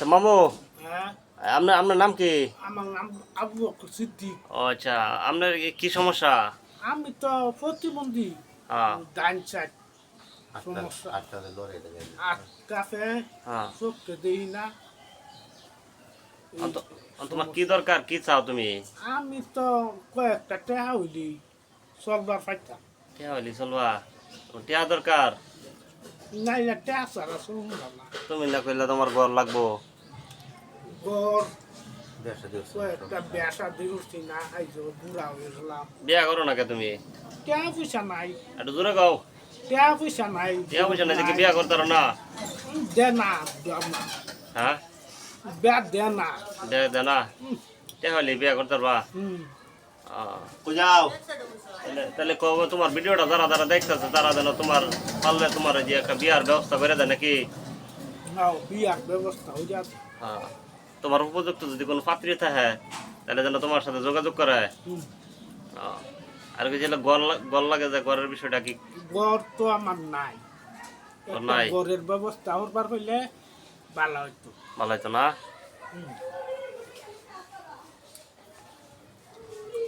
মামু, হ্যাঁ, আপনার নাম কি? আমার নাম আবু বকর সিদ্দিক। ও আচ্ছা, আপনার কি সমস্যা? আমি তো প্রতিবন্ধী। হ্যাঁ ডাইন সাইড সমস্যা। আট কাছে হ্যাঁ। চোখে দেই না। এই তোমার কি সমস্যা। দরকার, কি চাও তুমি? আমি তো কয়েকটা টেহা হইলি চলবার পাইতাম। টিয়া হইলি চলবা? টিয়া দরকার? নাইলে টেহা ছাড়া চলুন না। তুমি না কইলে তোমার ঘর লাগবো। গড় কয়েকটা বেসা দিচ্ছি না, এই যে বুড়া হয়ে গেলাম। বিয়া করো না কে তুমি? টেহা পয়সা নাই, একটু দূরে গাও। টেহা পয়সা নাই। টিয়া পয়সা নাই দেখি বিয়া করতে পারো না? দে না, দে না, হ্যাঁ, ব্যাট দে না। দে না। টিয়া হইলে বিয়া করতে পারবা? হুম। তাহলে কবে তোমার ভিডিওটা যারা যারা দেখতেছে তারা যেন তোমার পারলে তোমার যে একটা বিয়ার ব্যবস্থা করে দেয় নাকি? নাও বিয়ার ব্যবস্থা হয়ে যাচ্ছে। হ্যাঁ, তোমার উপযুক্ত যদি কোনো পাত্রী থাকে তাহলে যেন তোমার সাথে যোগাযোগ করে। হুম। আর কি যেটা গল লাগে যে ঘরের বিষয়টা কি? ঘর তো আমার নাই, ঘর একটা নাই? ঘরের ব্যবস্থা করবার হইলে ভালো হইতো। ভালো হইতো না? হুম।